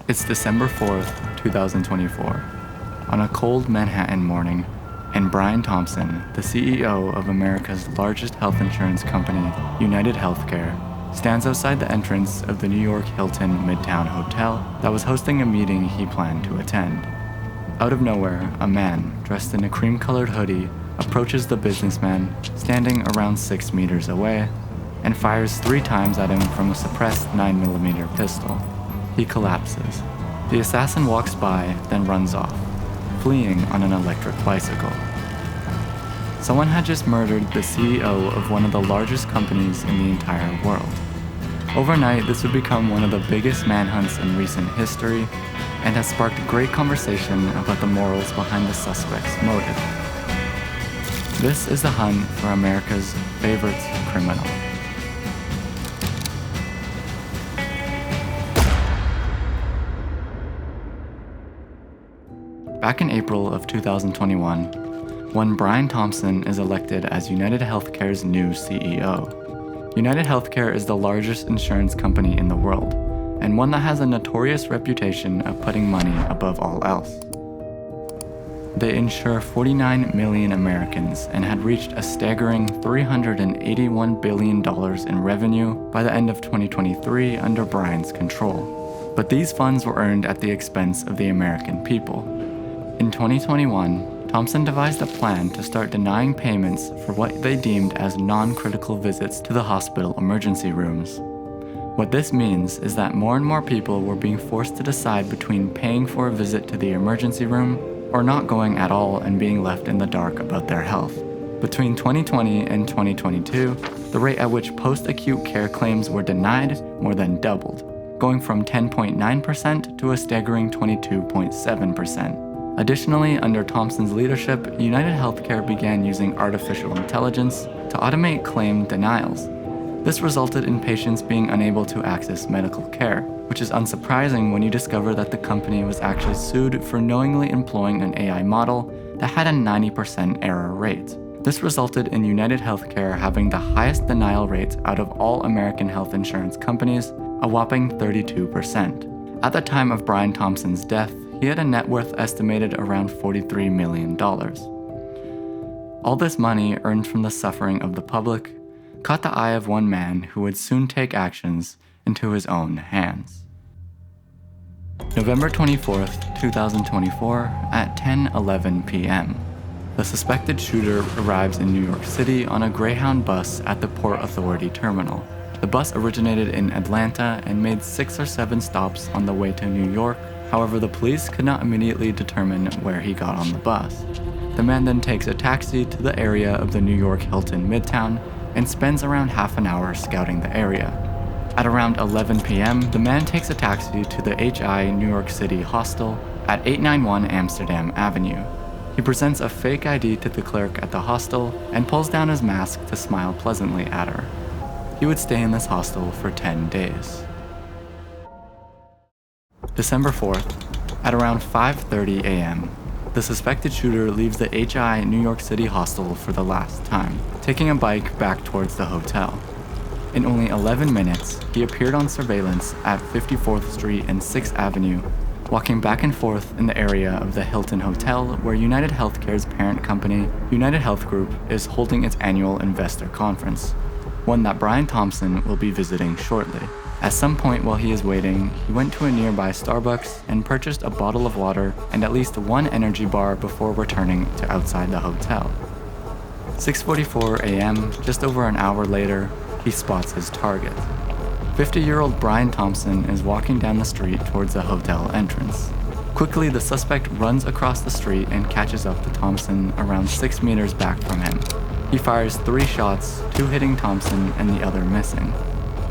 It's December 4th, 2024. On a cold Manhattan morning, and Brian Thompson, the CEO of America's largest health insurance company, United Healthcare, stands outside the entrance of the New York Hilton Midtown Hotel that was hosting a meeting he planned to attend. Out of nowhere, a man dressed in a cream-colored hoodie approaches the businessman standing around 6 meters away and fires 3 times at him from a suppressed 9mm pistol. He collapses. The assassin walks by, then runs off, fleeing on an electric bicycle. Someone had just murdered the CEO of one of the largest companies in the entire world. Overnight, this would become one of the biggest manhunts in recent history and has sparked great conversation about the morals behind the suspect's motive. This is the hunt for America's favorite criminal. Back in April of 2021, when Brian Thompson is elected as United Healthcare's new CEO. United Healthcare is the largest insurance company in the world, and one that has a notorious reputation of putting money above all else. They insure 49 million Americans and had reached a staggering $381 billion in revenue by the end of 2023 under Brian's control. But these funds were earned at the expense of the American people. In 2021, Thompson devised a plan to start denying payments for what they deemed as non-critical visits to the hospital emergency rooms. What this means is that more and more people were being forced to decide between paying for a visit to the emergency room or not going at all and being left in the dark about their health. Between 2020 and 2022, the rate at which post-acute care claims were denied more than doubled, going from 10.9% to a staggering 22.7%. Additionally, under Thompson's leadership, United Healthcare began using artificial intelligence to automate claim denials. This resulted in patients being unable to access medical care, which is unsurprising when you discover that the company was actually sued for knowingly employing an AI model that had a 90% error rate. This resulted in United Healthcare having the highest denial rate out of all American health insurance companies, a whopping 32%. At the time of Brian Thompson's death, he had a net worth estimated around $43 million. All this money earned from the suffering of the public caught the eye of one man who would soon take actions into his own hands. November 24th, 2024, at 10:11 p.m., the suspected shooter arrives in New York City on a Greyhound bus at the Port Authority terminal. The bus originated in Atlanta and made 6 or 7 stops on the way to New York. However, the police could not immediately determine where he got on the bus. The man then takes a taxi to the area of the New York Hilton Midtown and spends around half an hour scouting the area. At around 11 p.m., the man takes a taxi to the HI New York City hostel at 891 Amsterdam Avenue. He presents a fake ID to the clerk at the hostel and pulls down his mask to smile pleasantly at her. He would stay in this hostel for 10 days. December 4th, at around 5:30 a.m., the suspected shooter leaves the HI New York City hostel for the last time, taking a bike back towards the hotel. In only 11 minutes, he appeared on surveillance at 54th Street and 6th Avenue, walking back and forth in the area of the Hilton Hotel where United Healthcare's parent company, United Health Group, is holding its annual investor conference, one that Brian Thompson will be visiting shortly. At some point while he is waiting, he went to a nearby Starbucks and purchased a bottle of water and at least 1 energy bar before returning to outside the hotel. 6:44 a.m., just over an hour later, he spots his target. 50-year-old Brian Thompson is walking down the street towards the hotel entrance. Quickly, the suspect runs across the street and catches up to Thompson around 6 meters back from him. He fires 3 shots, 2 hitting Thompson and the other missing.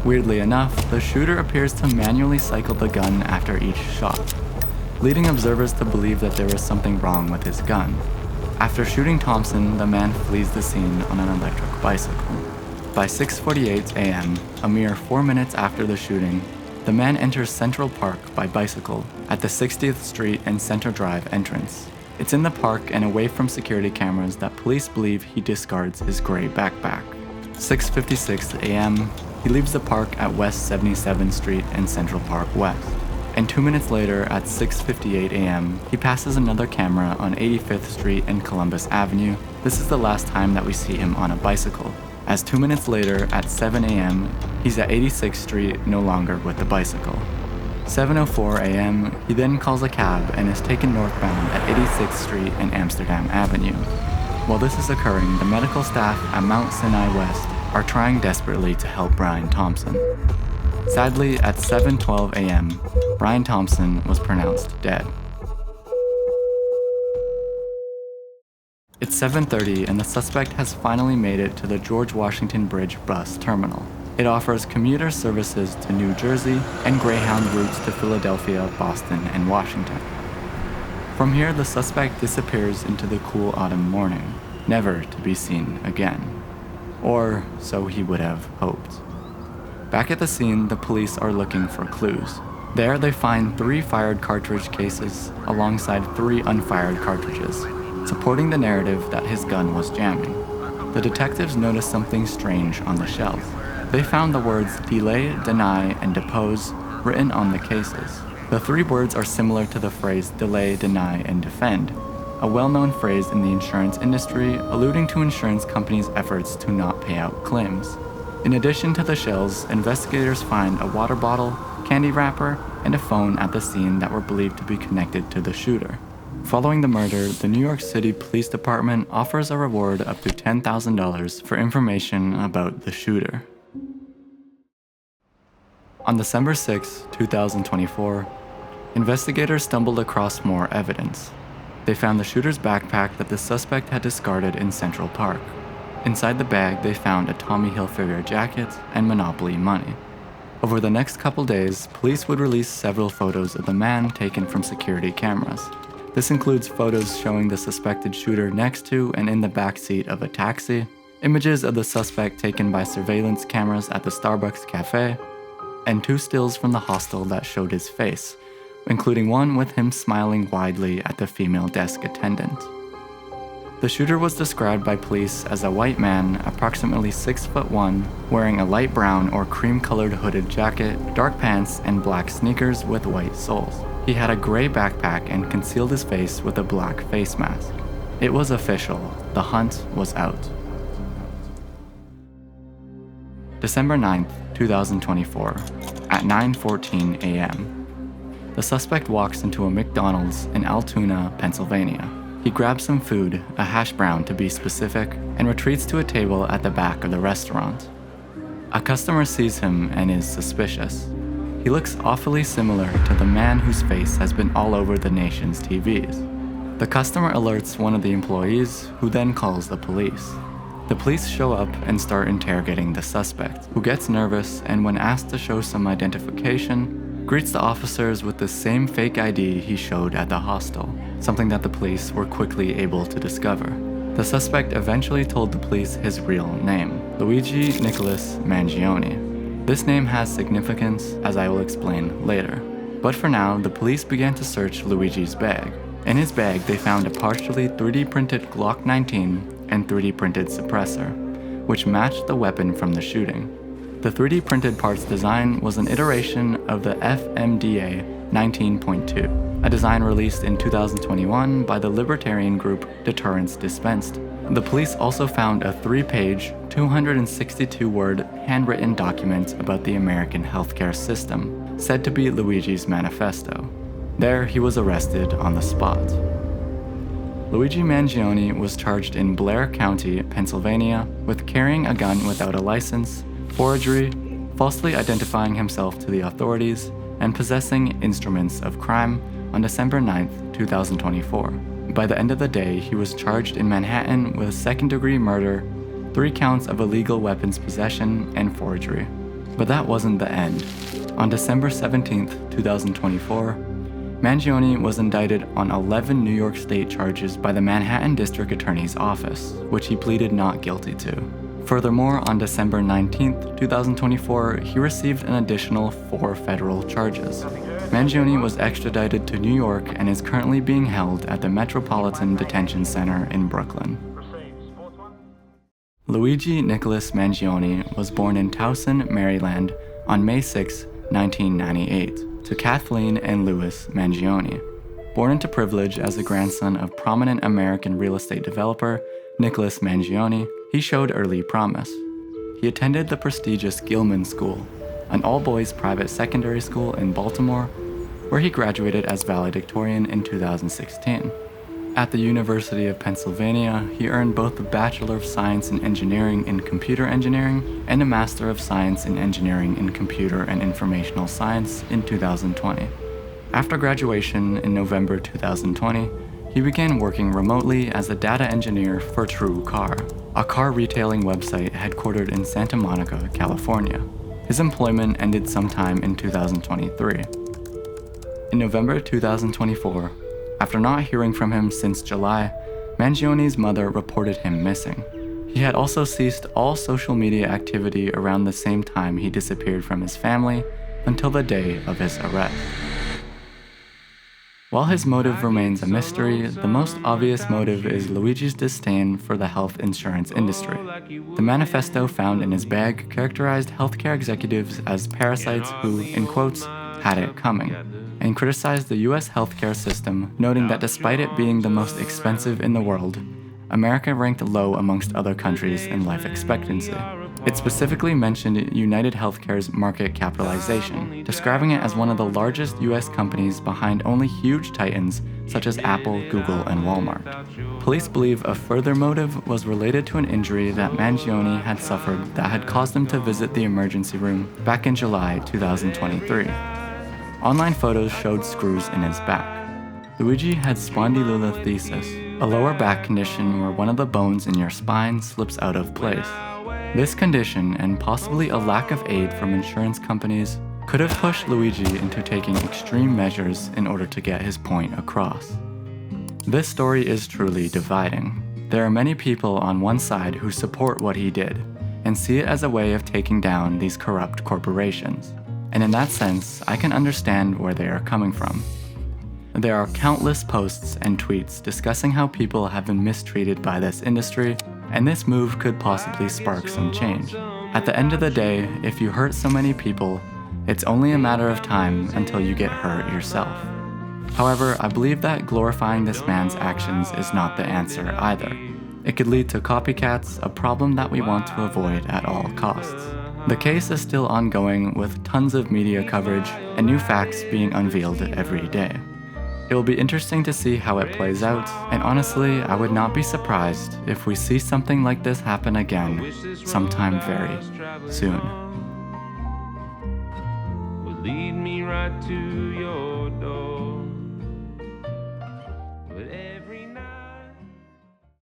Weirdly enough, the shooter appears to manually cycle the gun after each shot, leading observers to believe that there was something wrong with his gun. After shooting Thompson, the man flees the scene on an electric bicycle. By 6:48 a.m., a mere 4 minutes after the shooting, the man enters Central Park by bicycle at the 60th Street and Center Drive entrance. It's in the park and away from security cameras that police believe he discards his gray backpack. 6:56 a.m., he leaves the park at West 77th Street and Central Park West, and 2 minutes later at 6:58 a.m., he passes another camera on 85th Street and Columbus Avenue. This is the last time that we see him on a bicycle, as 2 minutes later at 7 a.m., he's at 86th Street, no longer with the bicycle. 7:04 a.m., he then calls a cab and is taken northbound at 86th Street and Amsterdam Avenue. While this is occurring, the medical staff at Mount Sinai West are trying desperately to help Brian Thompson. Sadly, at 7:12 a.m., Brian Thompson was pronounced dead. It's 7:30 and the suspect has finally made it to the George Washington Bridge bus terminal. It offers commuter services to New Jersey and Greyhound routes to Philadelphia, Boston, and Washington. From here, the suspect disappears into the cool autumn morning, never to be seen again. Or so he would have hoped. Back at the scene, the police are looking for clues. There, they find 3 fired cartridge cases alongside 3 unfired cartridges, supporting the narrative that his gun was jamming. The detectives notice something strange on the shelves. They found the words delay, deny, and depose written on the cases. The 3 words are similar to the phrase delay, deny, and defend, a well-known phrase in the insurance industry alluding to insurance companies' efforts to not pay out claims. In addition to the shells, investigators find a water bottle, candy wrapper, and a phone at the scene that were believed to be connected to the shooter. Following the murder, the New York City Police Department offers a reward up to $10,000 for information about the shooter. On December 6, 2024, investigators stumbled across more evidence. They found the shooter's backpack that the suspect had discarded in Central Park. Inside the bag, they found a Tommy Hilfiger jacket and Monopoly money. Over the next couple days, police would release several photos of the man taken from security cameras. This includes photos showing the suspected shooter next to and in the backseat of a taxi, images of the suspect taken by surveillance cameras at the Starbucks cafe, and 2 stills from the hostel that showed his face, including one with him smiling widely at the female desk attendant. The shooter was described by police as a white man, approximately 6'1", wearing a light brown or cream-colored hooded jacket, dark pants, and black sneakers with white soles. He had a gray backpack and concealed his face with a black face mask. It was official. The hunt was out. December 9th, 2024, at 9:14 a.m. The suspect walks into a McDonald's in Altoona, Pennsylvania. He grabs some food, a hash brown to be specific, and retreats to a table at the back of the restaurant. A customer sees him and is suspicious. He looks awfully similar to the man whose face has been all over the nation's TVs. The customer alerts one of the employees, who then calls the police. The police show up and start interrogating the suspect, who gets nervous and when asked to show some identification, greets the officers with the same fake ID he showed at the hostel, something that the police were quickly able to discover. The suspect eventually told the police his real name, Luigi Nicholas Mangione. This name has significance, as I will explain later. But for now, the police began to search Luigi's bag. In his bag, they found a partially 3D printed Glock 19 and 3D printed suppressor, which matched the weapon from the shooting. The 3D printed parts design was an iteration of the FMDA 19.2, a design released in 2021 by the libertarian group Deterrence Dispensed. The police also found a 3-page, 262-word handwritten document about the American healthcare system, said to be Luigi's manifesto. There, he was arrested on the spot. Luigi Mangione was charged in Blair County, Pennsylvania, with carrying a gun without a license, forgery, falsely identifying himself to the authorities, and possessing instruments of crime on December 9th, 2024. By the end of the day, he was charged in Manhattan with second-degree murder, 3 counts of illegal weapons possession, and forgery. But that wasn't the end. On December 17th, 2024, Mangione was indicted on 11 New York State charges by the Manhattan District Attorney's Office, which he pleaded not guilty to. Furthermore, on December 19th, 2024, he received an additional 4 federal charges. Mangione was extradited to New York and is currently being held at the Metropolitan Detention Center in Brooklyn. Luigi Nicholas Mangione was born in Towson, Maryland on May 6, 1998. to Kathleen and Louis Mangione. Born into privilege as the grandson of prominent American real estate developer Nicholas Mangione, he showed early promise. He attended the prestigious Gilman School, an all-boys private secondary school in Baltimore, where he graduated as valedictorian in 2016. At the University of Pennsylvania, he earned both a Bachelor of Science in Engineering in Computer Engineering and a Master of Science in Engineering in Computer and Informational Science in 2020. After graduation in November 2020, he began working remotely as a data engineer for True Car, a car retailing website headquartered in Santa Monica, California. His employment ended sometime in 2023. In November 2024, after not hearing from him since July, Mangione's mother reported him missing. He had also ceased all social media activity around the same time he disappeared from his family until the day of his arrest. While his motive remains a mystery, the most obvious motive is Luigi's disdain for the health insurance industry. The manifesto found in his bag characterized healthcare executives as parasites who, in quotes, had it coming, and criticized the US healthcare system, noting that despite it being the most expensive in the world, America ranked low amongst other countries in life expectancy. It specifically mentioned United Healthcare's market capitalization, describing it as one of the largest US companies behind only huge titans such as Apple, Google, and Walmart. Police believe a further motive was related to an injury that Mangione had suffered that had caused him to visit the emergency room back in July 2023. Online photos showed screws in his back. Luigi had spondylolisthesis, a lower back condition where one of the bones in your spine slips out of place. This condition, and possibly a lack of aid from insurance companies, could have pushed Luigi into taking extreme measures in order to get his point across. This story is truly dividing. There are many people on one side who support what he did, and see it as a way of taking down these corrupt corporations. And in that sense, I can understand where they are coming from. There are countless posts and tweets discussing how people have been mistreated by this industry, and this move could possibly spark some change. At the end of the day, if you hurt so many people, it's only a matter of time until you get hurt yourself. However, I believe that glorifying this man's actions is not the answer either. It could lead to copycats, a problem that we want to avoid at all costs. The case is still ongoing with tons of media coverage and new facts being unveiled every day. It will be interesting to see how it plays out, and honestly, I would not be surprised if we see something like this happen again sometime very soon. Lead me right to your